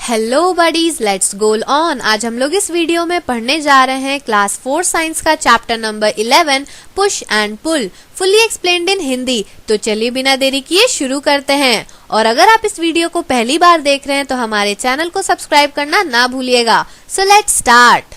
Hello buddies, let's go on. आज हम लोग इस वीडियो में पढ़ने जा रहे हैं क्लास 4 साइंस का chapter number 11 push and pull, fully explained in Hindi. तो चलिए बिना देरी किए शुरू करते हैं। और अगर आप इस वीडियो को पहली बार देख रहे हैं तो हमारे चैनल को सब्सक्राइब करना ना भूलिएगा। So let's start.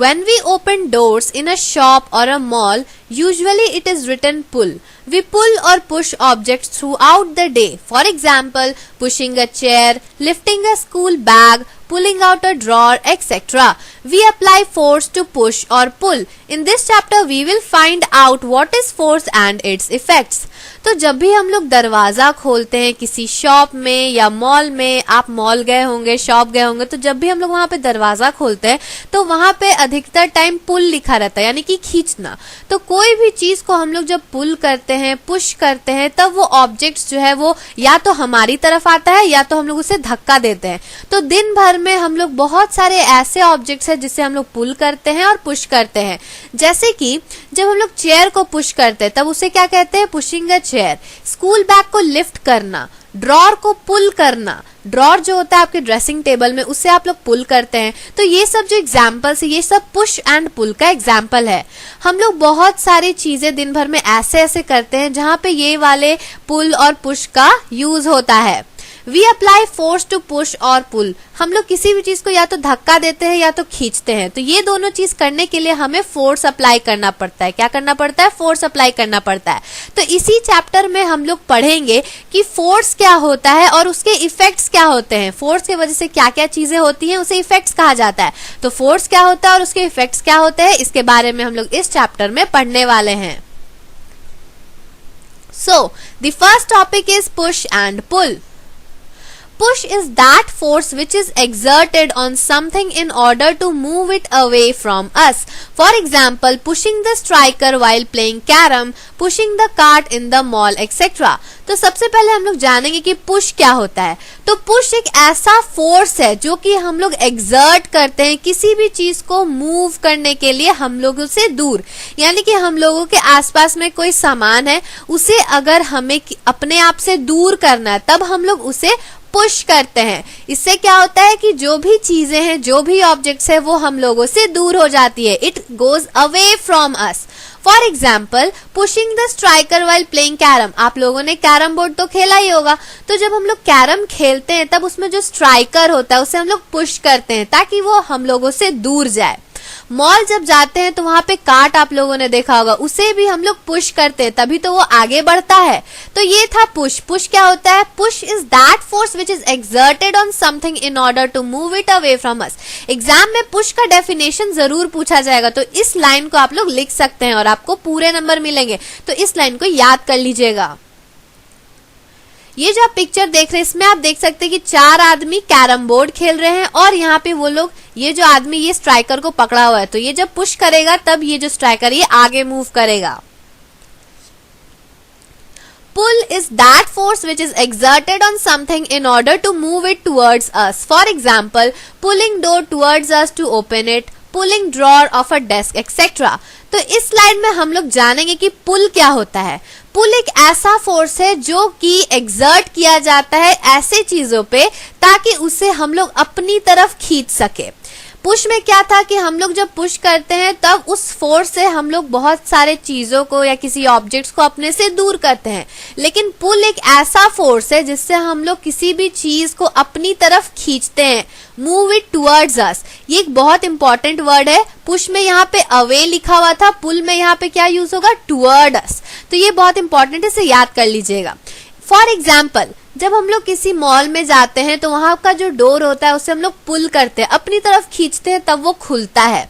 When we open doors in a shop or a mall, usually it is written pull. We pull or push objects throughout the day. For example, pushing a chair, lifting a school bag, pulling out a drawer, etc. We apply force to push or pull. In this chapter, we will find out what is force and its effects. तो जब भी हम लोग दरवाजा खोलते हैं किसी shop में या मॉल में, आप मॉल गए होंगे, शॉप गए होंगे, तो जब भी हम लोग वहां पे दरवाजा खोलते हैं तो वहां पे अधिकतर टाइम पुल लिखा रहता है, यानी कि खींचना। तो कोई भी चीज को हम लोग जब पुल करते हैं, पुश करते हैं, तब वो ऑब्जेक्ट्स जो है वो या तो हमारी तरफ आता है या तो हम लोग उसे धक्का देते हैं। तो दिन भर में हम लोग बहुत सारे ऐसे ऑब्जेक्ट्स हैं जिसे हम लोग पुल करते हैं और पुश करते हैं। जैसे कि जब हम लोग चेयर को पुश करते हैं तब उसे क्या कहते हैं? Pushing a chair. School bag को लिफ्ट करना, ड्रॉर को पुल करना, ड्रॉर जो होता है आपके ड्रेसिंग टेबल में, उससे आप लोग पुल करते हैं। तो ये सब जो एग्जाम्पल्स है ये सब पुश एंड पुल का एग्जाम्पल है। हम लोग बहुत सारी चीजें दिन भर में ऐसे ऐसे करते हैं जहां पे ये वाले पुल और पुश का यूज होता है। We apply force to push और पुल। हम लोग किसी भी चीज को या तो धक्का देते हैं या तो खींचते हैं। तो ये दोनों चीज करने के लिए हमें फोर्स अप्लाई करना पड़ता है। क्या करना पड़ता है? फोर्स अप्लाई करना पड़ता है। तो इसी चैप्टर में हम लोग पढ़ेंगे कि फोर्स क्या होता है और उसके इफेक्ट्स क्या होते हैं। फोर्स की वजह से क्या क्या चीजें होती हैं उसे इफेक्ट्स कहा जाता है। तो फोर्स क्या होता है और उसके इफेक्ट्स क्या होते हैं, इसके बारे में हम लोग इस चैप्टर में पढ़ने वाले हैं। So the first topic is push and pull. Push is that force which is exerted on something in order to move it away from us. For example, pushing the striker while playing carom, pushing the cart in the mall, etc. तो सबसे पहले हम लोग जानेंगे कि push क्या होता है। तो पुश एक ऐसा फोर्स है जो कि हम लोग एक्सर्ट करते हैं किसी भी चीज को मूव करने के लिए हम लोगों से दूर, यानी कि हम लोगों के आसपास में कोई सामान है, उसे अगर हमें अपने आप से दूर करना है तब हम लोग उसे पुश करते हैं। इससे क्या होता है कि जो भी चीजें हैं, जो भी ऑब्जेक्ट्स है, वो हम लोगों से दूर हो जाती है। It goes away from us. For example, pushing the striker while playing carrom. आप लोगों ने कैरम बोर्ड तो खेला ही होगा। तो जब हम लोग कैरम खेलते हैं तब उसमें जो स्ट्राइकर होता है उसे हम लोग पुश करते हैं ताकि वो हम लोगों से दूर जाए। मॉल जब जाते हैं तो वहां पे कार्ट आप लोगों ने देखा होगा, उसे भी हम लोग पुश करते हैं तभी तो वो आगे बढ़ता है। तो ये था पुश। पुश क्या होता है? Push is that force which is exerted on something in order to move it away from us. Exam में पुश का डेफिनेशन जरूर पूछा जाएगा, तो इस लाइन को आप लोग लिख सकते हैं और आपको पूरे नंबर मिलेंगे। तो इस लाइन को याद कर लीजिएगा। ये जो आप पिक्चर देख रहे हैं इसमें आप देख सकते हैं कि 4 आदमी कैरम बोर्ड खेल रहे हैं और यहाँ पे वो लोग, ये जो आदमी ये स्ट्राइकर को पकड़ा हुआ है, तो ये जब पुश करेगा तब ये जो स्ट्राइकर ये आगे मूव करेगा। Pull is that force which is exerted on something in order to move it towards us. For example, pulling door towards us to open it, pulling drawer of a desk, etc. तो इस slide में हम लोग जानेंगे कि पुल क्या होता है। पुल एक ऐसा फोर्स है जो कि एक्सर्ट किया जाता है ऐसे चीजों पे ताकि उसे हम लोग अपनी तरफ खींच सके। पुश में क्या था कि हम लोग जब पुश करते हैं तब उस फोर्स से हम लोग बहुत सारे चीजों को या किसी ऑब्जेक्ट्स को अपने से दूर करते हैं। लेकिन पुल एक ऐसा फोर्स है जिससे हम लोग किसी भी चीज को अपनी तरफ खींचते हैं, मूव इट टुवर्ड्स अस। ये एक बहुत इंपॉर्टेंट वर्ड है। पुश में यहाँ पे अवे लिखा हुआ था, पुल में यहाँ पे क्या यूज होगा? टुवर्ड अस। तो ये बहुत इंपॉर्टेंट है, इसे याद कर लीजिएगा। फॉर एग्जाम्पल, जब हम लोग किसी मॉल में जाते हैं तो वहां का जो डोर होता है उसे हम लोग पुल करते हैं, अपनी तरफ खींचते हैं, तब वो खुलता है।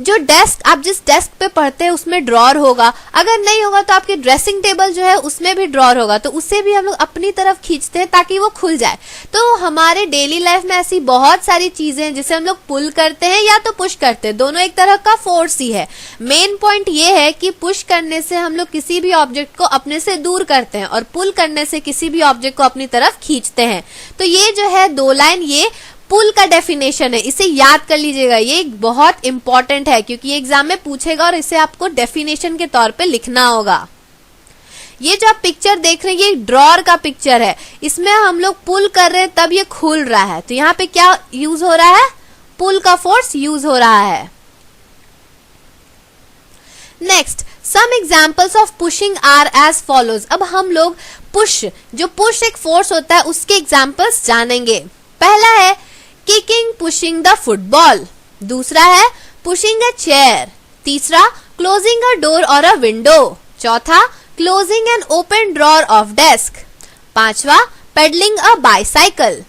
जो डेस्क, आप जिस डेस्क पे पढ़ते हैं उसमें ड्रॉर होगा, अगर नहीं होगा तो आपके ड्रेसिंग टेबल जो है उसमें भी ड्रॉर होगा, तो उसे भी हम लोग अपनी तरफ खींचते हैं ताकि वो खुल जाए। तो हमारे डेली लाइफ में ऐसी बहुत सारी चीजें हैं जिसे हम लोग पुल करते हैं या तो पुश करते हैं, दोनों एक तरह का फोर्स ही है। मेन पॉइंट ये है कि पुश करने से हम लोग किसी भी ऑब्जेक्ट को अपने से दूर करते हैं और पुल करने से किसी भी ऑब्जेक्ट को अपनी तरफ खींचते हैं। तो ये जो है 2 लाइन ये पुल का डेफिनेशन है, इसे याद कर लीजिएगा। ये बहुत इंपॉर्टेंट है क्योंकि एग्जाम में पूछेगा और इसे आपको डेफिनेशन के तौर पे लिखना होगा। ये जो आप पिक्चर देख रहे हैं ये ड्रॉअर का पिक्चर है, इसमें हम लोग पुल कर रहे हैं तब ये खुल रहा है, तो यहाँ पे क्या यूज हो रहा है, पुल का फोर्स यूज हो रहा है। Next, some examples of pushing are as follows. अब हम लोग पुश, जो पुश एक फोर्स होता है उसके एग्जाम्पल्स जानेंगे। पहला है किकिंग पुशिंग द फुटबॉल, दूसरा है पुशिंग अ चेयर, तीसरा क्लोजिंग अ डोर और अ विंडो, चौथा closing an open drawer of desk, पांचवा पेडलिंग अ बाइसाइकिल,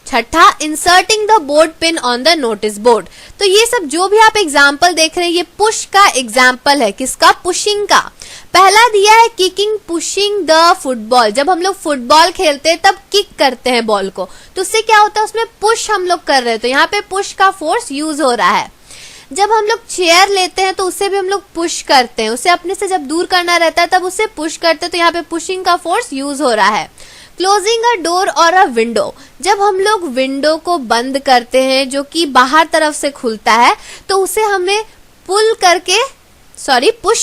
छठा inserting the board pin on the notice board. तो ये सब जो भी आप एग्जाम्पल देख रहे हैं ये पुश का एग्जाम्पल है, किसका, पुशिंग का। पहला दिया है किकिंग पुशिंग द फुटबॉल, जब हम लोग फुटबॉल खेलते हैं तब किक करते हैं बॉल को, तो उससे क्या होता है, उसमें पुश हम लोग कर रहे हैं, तो यहाँ पे पुश का फोर्स यूज हो रहा है। जब हम लोग चेयर लेते हैं तो उससे भी हम लोग पुश करते हैं, उसे अपने से जब दूर करना रहता है तब उसे पुश करते हैं, तो यहाँ पे पुशिंग का फोर्स यूज हो रहा है। क्लोजिंग अ डोर और अ विंडो, जब हम लोग विंडो को बंद करते हैं जो कि बाहर तरफ से खुलता है, तो उसे हमें पुश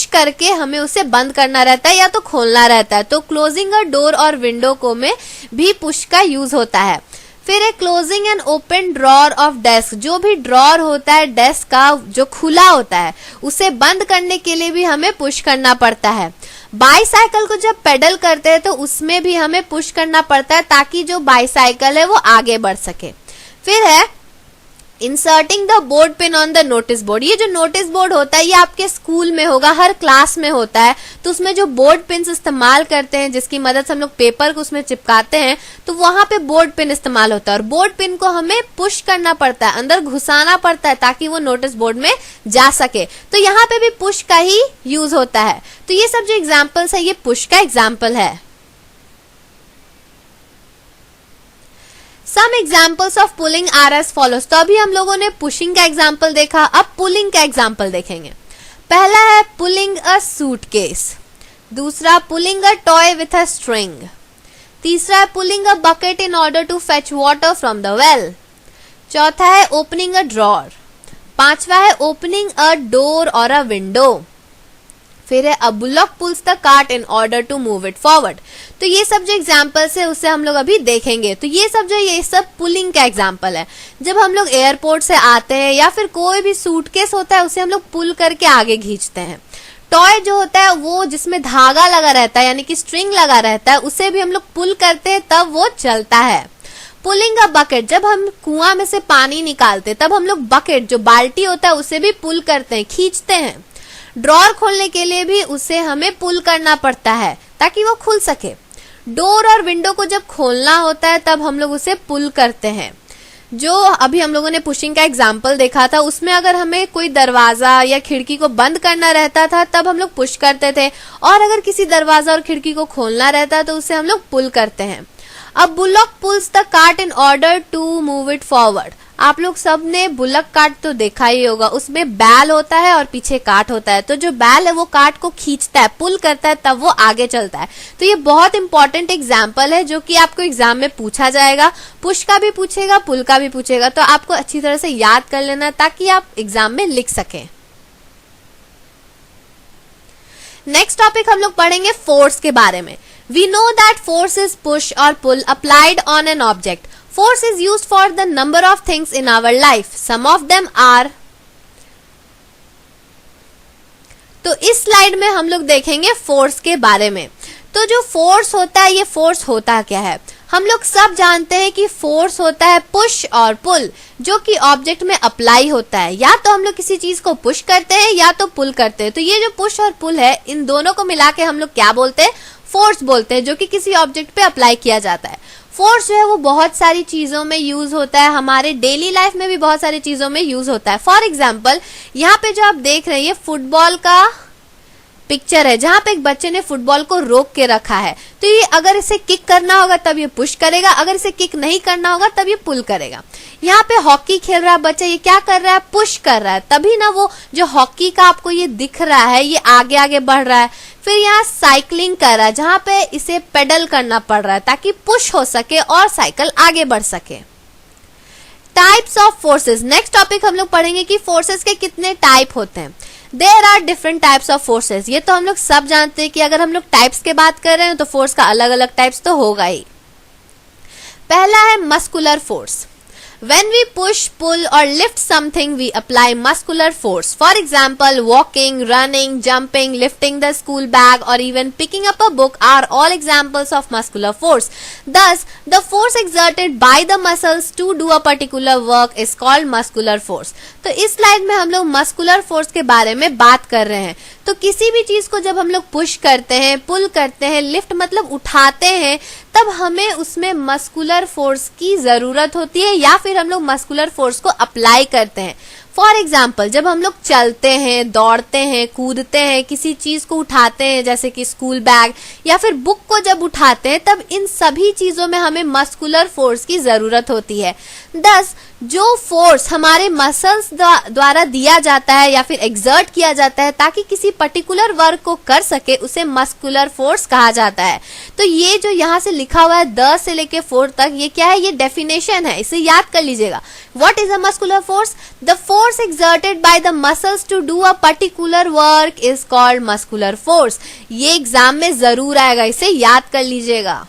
करके हमें उसे बंद करना रहता है या तो खोलना रहता है, तो क्लोजिंग अ डोर और विंडो को में भी पुश का यूज होता है। फिर है closing an open drawer of desk, जो भी ड्रॉअर होता है डेस्क का जो खुला होता है उसे बंद करने के लिए भी हमें पुश करना पड़ता है। बाईसाइकिल को जब पेडल करते हैं तो उसमें भी हमें पुश करना पड़ता है ताकि जो बाईसाइकिल है वो आगे बढ़ सके। फिर है inserting the board pin on the notice board, ये जो नोटिस बोर्ड होता है ये आपके स्कूल में होगा, हर क्लास में होता है, तो उसमें जो बोर्ड पिन इस्तेमाल करते हैं जिसकी मदद से हम लोग पेपर को उसमें चिपकाते हैं, तो वहां पे बोर्ड पिन इस्तेमाल होता है और बोर्ड पिन को हमें पुश करना पड़ता है, अंदर घुसाना पड़ता है ताकि वो नोटिस बोर्ड में जा सके, तो यहाँ पे भी पुश का ही यूज होता है। तो ये सब जो एग्जाम्पल्स है ये पुश का एग्जाम्पल है। Some examples of pulling are as follows, तो अभी हम लोगों ने पुशिंग का एग्जाम्पल देखा, अब पुलिंग का एग्जाम्पल देखेंगे। पहला है पुलिंग अ सूटकेस, दूसरा pulling a toy with a string, तीसरा है pulling a bucket in order to fetch water from the well, चौथा है ओपनिंग अ ड्रॉअर, पांचवा है ओपनिंग अ डोर और अ विंडो, फिर है a bullock pulls the cart in order to move it forward. तो ये सब जो एग्जाम्पल्स है उससे हम लोग अभी देखेंगे। तो ये सब पुलिंग का एग्जाम्पल है। जब हम लोग एयरपोर्ट से आते हैं या फिर कोई भी सूटकेस होता है उसे हम लोग पुल करके आगे खींचते हैं। टॉय जो होता है वो जिसमें धागा लगा रहता है यानी कि स्ट्रिंग लगा रहता है, उसे भी हम लोग पुल करते हैं तब वो चलता है। पुलिंग अ बकेट, जब हम कुआं में से पानी निकालते तब हम लोग बकेट जो बाल्टी होता है उसे भी पुल करते हैं, खींचते हैं। ड्रॉअर खोलने के लिए भी उसे हमें पुल करना पड़ता है ताकि वो खुल सके। डोर और विंडो को जब खोलना होता है तब हम लोग उसे पुल करते हैं। जो अभी हम लोगों ने पुशिंग का एग्जाम्पल देखा था उसमें अगर हमें कोई दरवाजा या खिड़की को बंद करना रहता था तब हम लोग पुश करते थे, और अगर किसी दरवाजा और खिड़की को खोलना रहता है तो उसे हम लोग पुल करते हैं। अब bullock pulls the cart in order to move it forward, आप लोग सब ने बुलक कार्ट तो देखा ही होगा, उसमें बैल होता है और पीछे कार्ट होता है, तो जो बैल है वो कार्ट को खींचता है, पुल करता है, तब वो आगे चलता है। तो ये बहुत इंपॉर्टेंट एग्जाम्पल है जो कि आपको एग्जाम में पूछा जाएगा, पुश का भी पूछेगा, पुल का भी पूछेगा, तो आपको अच्छी तरह से याद कर लेना ताकि आप एग्जाम में लिख सकें। नेक्स्ट टॉपिक हम लोग पढ़ेंगे फोर्स के बारे में। We know that force is push or pull applied on an object. Force is used for the number of things in our life. Some of them are. तो इस स्लाइड में हम लोग देखेंगे फोर्स के बारे में। तो जो फोर्स होता है, ये फोर्स होता क्या है? हम लोग सब जानते हैं कि फोर्स होता है पुश और पुल, जो कि ऑब्जेक्ट में अप्लाई होता है। या तो हम लोग किसी चीज को पुश करते हैं या तो पुल करते हैं। तो ये जो पुश और पुल है, इन दोनों को मिला के हम लोग क्या बोलते हैं? फोर्स बोलते हैं, जो कि किसी ऑब्जेक्ट पे अप्लाई किया जाता है। फोर्स जो है वो बहुत सारी चीजों में यूज होता है, हमारे डेली लाइफ में भी बहुत सारी चीजों में यूज होता है। फॉर एग्जाम्पल, यहाँ पे जो आप देख रहे हैं ये फुटबॉल का पिक्चर है जहां पे एक बच्चे ने फुटबॉल को रोक के रखा है। तो ये अगर इसे किक करना होगा तब ये पुश करेगा, अगर इसे किक नहीं करना होगा तब ये पुल करेगा। यहाँ पे हॉकी खेल रहा बच्चा, ये क्या कर रहा है? पुश कर रहा है, तभी ना वो जो हॉकी का आपको ये दिख रहा है ये आगे आगे बढ़ रहा है। फिर यहाँ साइकिलिंग कर रहा है जहां पे इसे पेडल करना पड़ रहा है ताकि पुश हो सके और साइकिल आगे बढ़ सके। Types of forces, next topic हम लोग पढ़ेंगे कि फोर्सेस के कितने टाइप होते हैं। There are different types of forces. ये तो हम लोग सब जानते हैं कि अगर हम लोग टाइप्स की बात कर रहे हैं तो फोर्स का अलग अलग टाइप्स तो होगा ही। पहला है muscular force. When we push, pull or lift something, we apply muscular force. For example, walking, running, jumping, lifting the school bag or even picking up a book are all examples of muscular force. Thus, the force exerted by the muscles to do a particular work is called muscular force. तो इस slide में हम लोग muscular force के बारे में बात कर रहे हैं। तो किसी भी चीज को जब हम लोग पुश करते हैं, पुल करते हैं, लिफ्ट मतलब उठाते हैं, तब हमें उसमें मस्कुलर फोर्स की जरूरत होती है या फिर हम लोग मस्कुलर फोर्स को अप्लाई करते हैं। फॉर एग्जाम्पल, जब हम लोग चलते हैं, दौड़ते हैं, कूदते हैं, किसी चीज को उठाते हैं जैसे कि स्कूल बैग या फिर बुक को जब उठाते हैं, तब इन सभी चीजों में हमें मस्कुलर फोर्स की जरूरत होती है। दस, जो फोर्स हमारे मसल्स द्वारा दिया जाता है या फिर एक्सर्ट किया जाता है ताकि किसी पर्टिकुलर वर्क को कर सके, उसे मस्कुलर फोर्स कहा जाता है। तो ये जो यहाँ से लिखा हुआ है 10 से लेके 4 तक, ये क्या है? ये डेफिनेशन है, इसे याद कर लीजिएगा। What is a muscular force? The force exerted by the muscles to do a particular work is called muscular force. ये एग्जाम में जरूर आएगा, इसे याद कर लीजिएगा।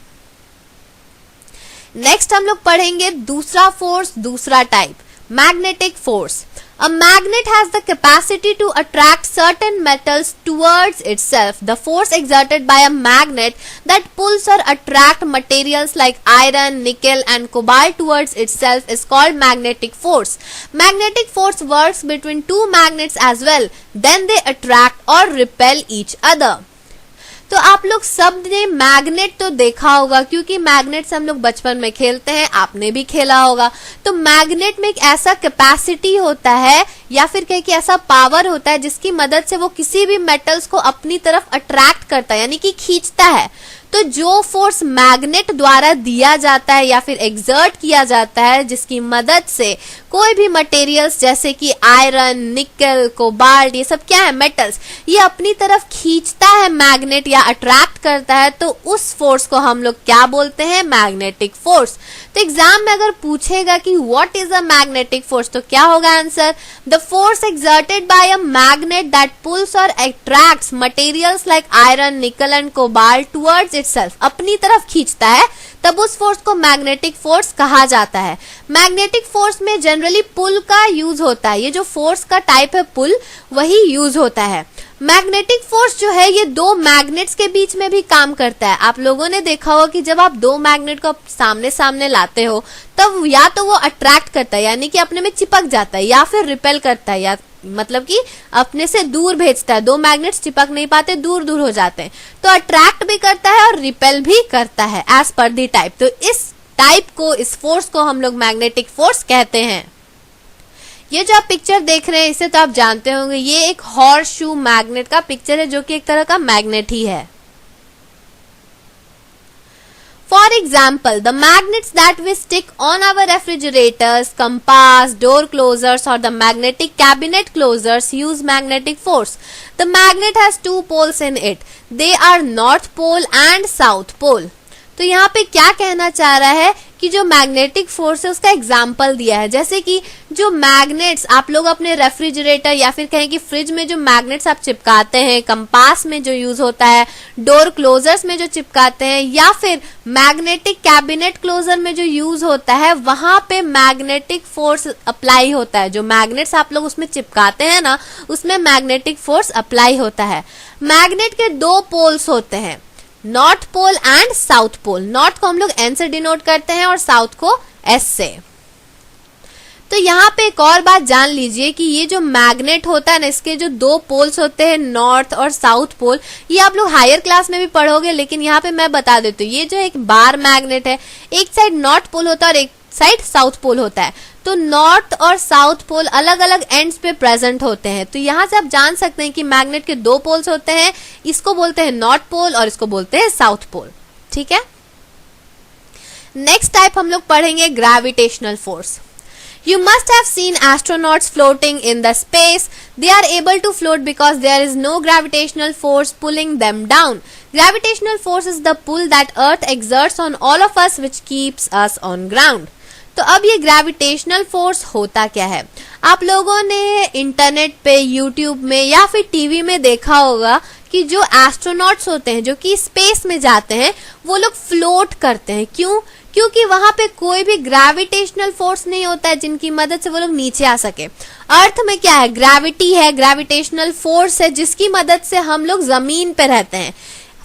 नेक्स्ट हम लोग पढ़ेंगे दूसरा फोर्स, दूसरा type, magnetic force. A magnet has the capacity to attract certain metals towards itself. The force exerted by a magnet that pulls or attracts materials like iron, nickel and cobalt towards itself is called magnetic force. Magnetic force works between two magnets as well. Then they attract or repel each other. तो आप लोग सब ने magnet तो देखा होगा, क्योंकि magnet से हम लोग बचपन में खेलते हैं, आपने भी खेला होगा। तो मैग्नेट में एक ऐसा कैपेसिटी होता है या फिर कहीं कि ऐसा पावर होता है जिसकी मदद से वो किसी भी मेटल्स को अपनी तरफ अट्रैक्ट करता है, यानी कि खींचता है। तो जो फोर्स मैग्नेट द्वारा दिया जाता है या फिर एक्सर्ट किया जाता है, जिसकी मदद से कोई भी मटेरियल्स जैसे कि आयरन, निकल, कोबाल्ट, ये सब क्या है? मेटल्स, ये अपनी तरफ खींचता है मैग्नेट या अट्रैक्ट करता है, तो उस फोर्स को हम लोग क्या बोलते हैं? Magnetic force. तो एग्जाम में अगर पूछेगा कि what is a magnetic force, तो क्या होगा answer? The force exerted by a magnet that pulls और attracts materials like iron, nickel and cobalt towards itself, अपनी तरफ खींचता है, तब उस फोर्स को मैग्नेटिक फोर्स कहा जाता है। मैग्नेटिक फोर्स में जनरली पुल का यूज होता है, ये जो फोर्स का टाइप है पुल, वही यूज होता है। मैग्नेटिक फोर्स जो है ये दो मैग्नेट्स के बीच में भी काम करता है। आप लोगों ने देखा होगा कि जब आप दो मैग्नेट को सामने सामने लाते हो, तब या तो वो अट्रैक्ट करता है यानी कि अपने में चिपक जाता है, या फिर रिपेल करता है, या मतलब कि अपने से दूर भेजता है। दो मैग्नेट्स चिपक नहीं पाते, दूर दूर हो जाते हैं। तो अट्रैक्ट भी करता है और रिपेल भी करता है एज पर दी टाइप। तो इस टाइप को, इस फोर्स को हम लोग मैग्नेटिक फोर्स कहते हैं। ये जो आप पिक्चर देख रहे हैं इसे तो आप जानते होंगे, ये एक हॉर्स शू मैग्नेट का पिक्चर है, जो कि एक तरह का मैग्नेट ही है। For example, the magnets that we stick on our refrigerators, compass, door closers or the magnetic cabinet closers use magnetic force. The magnet has two poles in it. They are north pole and south pole. तो यहाँ पे क्या कहना चाह रहा है कि जो मैग्नेटिक फोर्स है उसका एग्जाम्पल दिया है। जैसे कि जो मैग्नेट्स आप लोग अपने रेफ्रिजरेटर या फिर कहें कि फ्रिज में जो मैग्नेट्स आप चिपकाते हैं, कंपास में जो यूज होता है, डोर क्लोजर्स में जो चिपकाते हैं, या फिर मैग्नेटिक कैबिनेट क्लोजर में जो यूज होता है, वहां पे मैग्नेटिक फोर्स अप्लाई होता है। जो मैग्नेट्स आप लोग उसमें चिपकाते हैं ना, उसमें मैग्नेटिक फोर्स अप्लाई होता है। मैग्नेट के दो पोल्स होते हैं, north pole and south pole. North को हम लोग एन से डिनोट करते हैं और साउथ को एस से। तो यहाँ पे एक और बात जान लीजिए कि ये जो मैग्नेट होता है ना, इसके जो दो पोल्स होते हैं, नॉर्थ और साउथ पोल, ये आप लोग हायर क्लास में भी पढ़ोगे, लेकिन यहाँ पे मैं बता देती हूँ। ये जो एक बार मैग्नेट है, एक साइड नॉर्थ पोल होता है और एक साइड साउथ पोल होता है। तो नॉर्थ और साउथ पोल अलग अलग एंड्स पे प्रेजेंट होते हैं। तो यहाँ से आप जान सकते हैं कि मैग्नेट के दो पोल्स होते हैं, इसको बोलते हैं नॉर्थ पोल और इसको बोलते हैं साउथ पोल। ठीक है। नेक्स्ट टाइप हम लोग पढ़ेंगे gravitational force. You must have seen astronauts floating in the space. They are able to float because there is no gravitational force pulling them down. Gravitational force is the pull that Earth exerts on all of us which keeps us on ground. तो अब ये gravitational force होता क्या है? आप लोगों ने internet पे, यूट्यूब में या फिर टीवी में देखा होगा कि जो एस्ट्रोनॉट्स होते हैं, जो कि स्पेस में जाते हैं, वो लोग फ्लोट करते हैं। क्यों? क्योंकि वहां पे कोई भी ग्रेविटेशनल फोर्स नहीं होता है जिनकी मदद से वो लोग नीचे आ सके। अर्थ में क्या है? ग्रेविटी है, ग्रेविटेशनल फोर्स है, जिसकी मदद से हम लोग जमीन पे रहते हैं।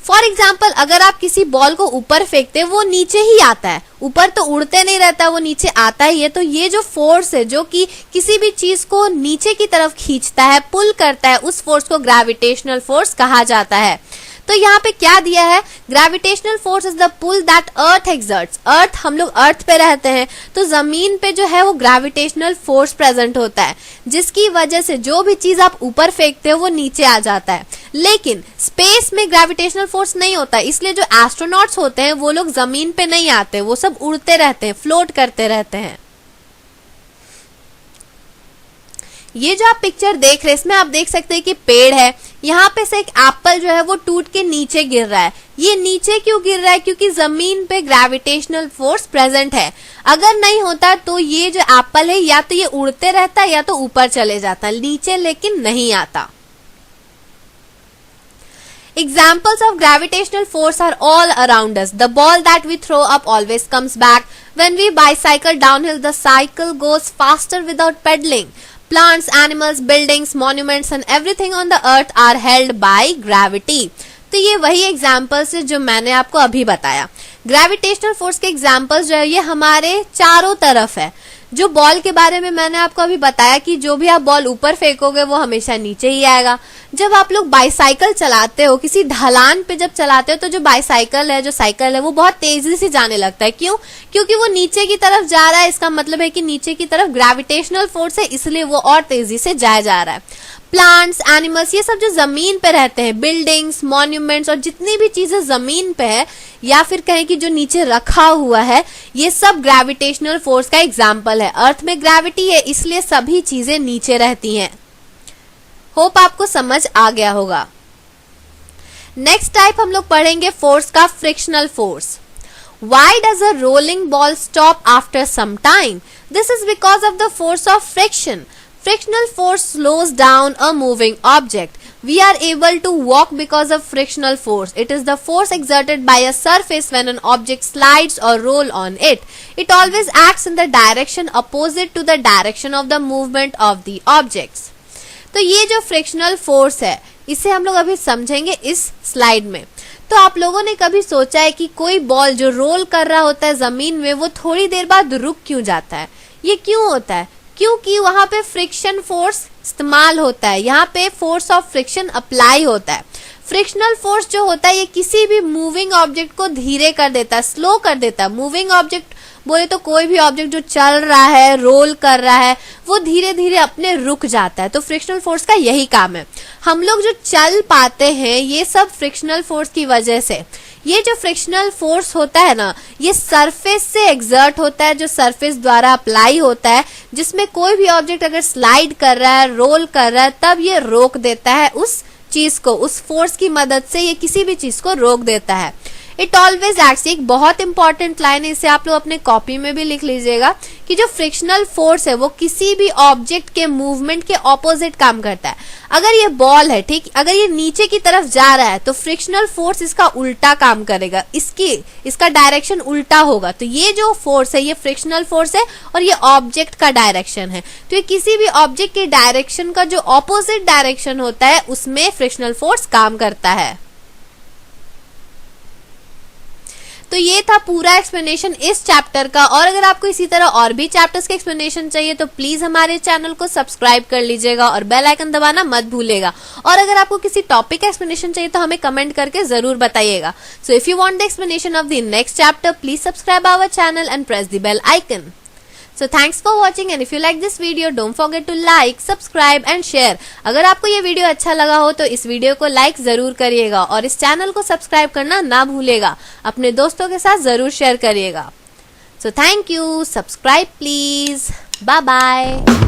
फॉर एग्जाम्पल, अगर आप किसी बॉल को ऊपर फेंकते हैं, वो नीचे ही आता है, ऊपर तो उड़ते नहीं रहता, वो नीचे आता ही है। तो ये जो फोर्स है जो कि किसी भी चीज को नीचे की तरफ खींचता है, पुल करता है, उस फोर्स को ग्रेविटेशनल फोर्स कहा जाता है। तो यहाँ पे क्या दिया है? Gravitational force is the pull that earth exerts. Earth, हम लोग अर्थ पे रहते हैं, तो जमीन पे जो है वो ग्रेविटेशनल फोर्स प्रेजेंट होता है, जिसकी वजह से जो भी चीज आप ऊपर फेंकते हो वो नीचे आ जाता है। लेकिन स्पेस में ग्रेविटेशनल फोर्स नहीं होता, इसलिए जो एस्ट्रोनॉट्स होते हैं वो लोग जमीन पे नहीं आते, वो सब उड़ते रहते हैं, फ्लोट करते रहते हैं। ये जो आप पिक्चर देख रहे हैं, इसमें आप देख सकते हैं कि पेड़ है, यहाँ पे से एक एप्पल जो है वो टूट के नीचे गिर रहा है। ये नीचे क्यों गिर रहा है? क्योंकि जमीन पे ग्रेविटेशनल फोर्स प्रेजेंट है। अगर नहीं होता तो ये जो एप्पल है या तो ये उड़ते रहता या तो ऊपर चले जाता, नीचे लेकिन नहीं आता। Examples of gravitational force are all around us. The ball that we throw up always comes back. When we bicycle downhill, the cycle goes faster without pedaling. Plants, animals, buildings, monuments and everything on the earth are held by gravity. तो ये वही examples है जो मैंने आपको अभी बताया। Gravitational force के एग्जाम्पल्स जो है ये हमारे चारों तरफ है। जो बॉल के बारे में मैंने आपको अभी बताया कि जो भी आप बॉल ऊपर फेंकोगे वो हमेशा नीचे ही आएगा। जब आप लोग बाईसाइकिल चलाते हो, किसी ढलान पे जब चलाते हो, तो जो बाईसाइकिल है, जो साइकिल है, वो बहुत तेजी से जाने लगता है। क्यों? क्योंकि वो नीचे की तरफ जा रहा है। इसका मतलब है कि नीचे की तरफ ग्रेविटेशनल फोर्स है, इसलिए वो और तेजी से जा रहा है। प्लांट्स, एनिमल्स, ये सब जो जमीन पे रहते हैं, बिल्डिंग्स, मॉन्यूमेंट्स और जितनी भी चीजें जमीन पे है या फिर कहें कि जो नीचे रखा हुआ है, ये सब ग्रेविटेशनल फोर्स का एग्जाम्पल है। अर्थ में ग्रेविटी है, इसलिए सभी चीजें नीचे रहती हैं। होप आपको समझ आ गया होगा। नेक्स्ट टाइप हम लोग पढ़ेंगे फोर्स का, frictional force. Why does a rolling ball stop after some time? This is because of the force of friction. Frictional force slows down a moving object. We are able to walk because of frictional force. It is the force exerted by a surface when an object slides or roll on it. It always acts in the direction opposite to the direction of the movement of the objects. तो ये जो frictional force है, इसे हम लोग अभी समझेंगे इस स्लाइड में। तो आप लोगों ने कभी सोचा है कि कोई बॉल जो रोल कर रहा होता है जमीन में, वो थोड़ी देर बाद रुक क्यों जाता है? ये क्यों होता है? क्योंकि वहां पे फ्रिक्शन फोर्स इस्तेमाल होता है, यहाँ पे फोर्स ऑफ फ्रिक्शन अप्लाई होता है। फ्रिक्शनल फोर्स जो होता है ये किसी भी मूविंग ऑब्जेक्ट को धीरे कर देता है, स्लो कर देता है। मूविंग ऑब्जेक्ट बोले तो कोई भी ऑब्जेक्ट जो चल रहा है, रोल कर रहा है, वो धीरे धीरे अपने रुक जाता है। तो फ्रिक्शनल फोर्स का यही काम है। हम लोग जो चल पाते हैं ये सब फ्रिक्शनल फोर्स की वजह से। ये जो फ्रिक्शनल फोर्स होता है ना, ये सरफेस से एक्सर्ट होता है, जो सरफेस द्वारा अप्लाई होता है, जिसमें कोई भी ऑब्जेक्ट अगर स्लाइड कर रहा है, रोल कर रहा है, तब ये रोक देता है उस चीज को। उस फोर्स की मदद से ये किसी भी चीज को रोक देता है। इट ऑलवेज एक्ट्स, एक बहुत इंपॉर्टेंट लाइन है, इसे आप लोग अपने कॉपी में भी लिख लीजिएगा कि जो फ्रिक्शनल फोर्स है वो किसी भी ऑब्जेक्ट के मूवमेंट के ऑपोजिट काम करता है। अगर ये बॉल है, ठीक, अगर ये नीचे की तरफ जा रहा है तो फ्रिक्शनल फोर्स इसका उल्टा काम करेगा, इसका डायरेक्शन उल्टा होगा। तो ये जो फोर्स है ये फ्रिक्शनल फोर्स है और ये ऑब्जेक्ट का डायरेक्शन है। तो ये किसी भी ऑब्जेक्ट के डायरेक्शन का जो ऑपोजिट डायरेक्शन होता है उसमें फ्रिक्शनल फोर्स काम करता है। तो ये था पूरा एक्सप्लेनेशन इस चैप्टर का। और अगर आपको इसी तरह और भी चैप्टर्स के एक्सप्लेनेशन चाहिए तो प्लीज हमारे चैनल को सब्सक्राइब कर लीजिएगा और बेल आइकन दबाना मत भूलिएगा। और अगर आपको किसी टॉपिक का एक्सप्लेनेशन चाहिए तो हमें कमेंट करके जरूर बताइएगा। So if you want the explanation of the next chapter, please subscribe our channel and press the bell icon. So thanks for watching and if you like this video don't forget to like, subscribe and share। अगर आपको ये video अच्छा लगा हो तो इस video को like जरूर करिएगा और इस चैनल को सब्सक्राइब करना ना भूलिएगा। अपने दोस्तों के साथ जरूर शेयर करिएगा। So thank you, subscribe please, bye bye।